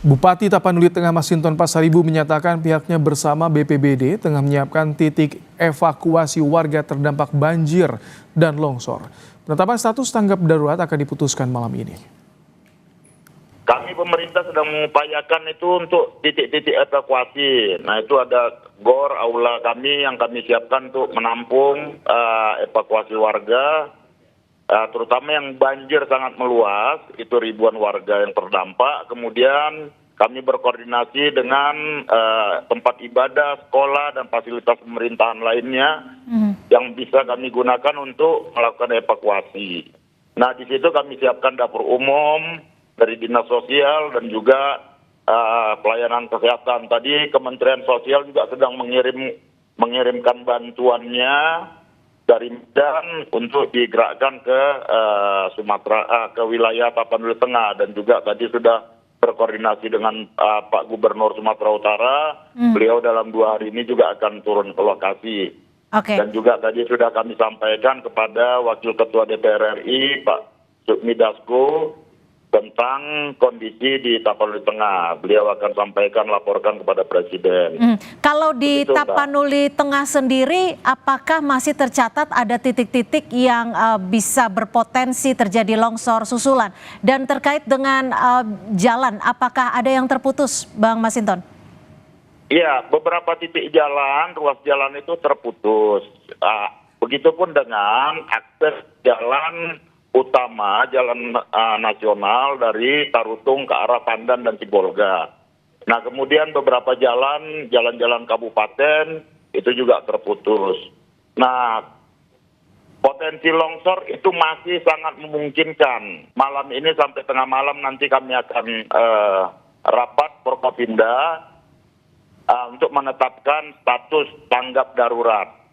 Bupati Tapanuli Tengah Masinton Pasaribu menyatakan pihaknya bersama BPBD tengah menyiapkan titik evakuasi warga terdampak banjir dan longsor. Penetapan status tanggap darurat akan diputuskan malam ini. Kami pemerintah sedang mengupayakan itu untuk titik-titik evakuasi. Nah, itu ada GOR, aula kami yang kami siapkan untuk menampung evakuasi warga, terutama yang banjir sangat meluas, itu ribuan warga yang terdampak. Kemudian kami berkoordinasi dengan tempat ibadah, sekolah, dan fasilitas pemerintahan lainnya yang bisa kami gunakan untuk melakukan evakuasi. Nah, di situ kami siapkan dapur umum dari Dinas Sosial dan juga pelayanan kesehatan. Tadi Kementerian Sosial juga sedang mengirimkan bantuannya dari Medan untuk digerakkan ke Sumatera, ke wilayah Tapanuli Tengah, dan juga tadi sudah berkoordinasi dengan Pak Gubernur Sumatera Utara. Beliau dalam 2 hari ini juga akan turun ke lokasi. Dan juga tadi sudah kami sampaikan kepada Wakil Ketua DPR RI Pak Sukmi Dasko tentang kondisi di Tapanuli Tengah. Beliau akan sampaikan, laporkan kepada Presiden. Kalau di Tapanuli Tengah sendiri, apakah masih tercatat ada titik-titik yang bisa berpotensi terjadi longsor susulan? Dan terkait dengan jalan, apakah ada yang terputus, Bang Masinton? Iya, beberapa titik jalan, ruas jalan itu terputus. Begitupun dengan akses jalan utama, jalan nasional dari Tarutung ke arah Pandan dan Sibolga. Nah, kemudian beberapa jalan-jalan kabupaten itu juga terputus. Nah, potensi longsor itu masih sangat memungkinkan. Malam ini sampai tengah malam nanti kami akan rapat Forkopimda untuk menetapkan status tanggap darurat.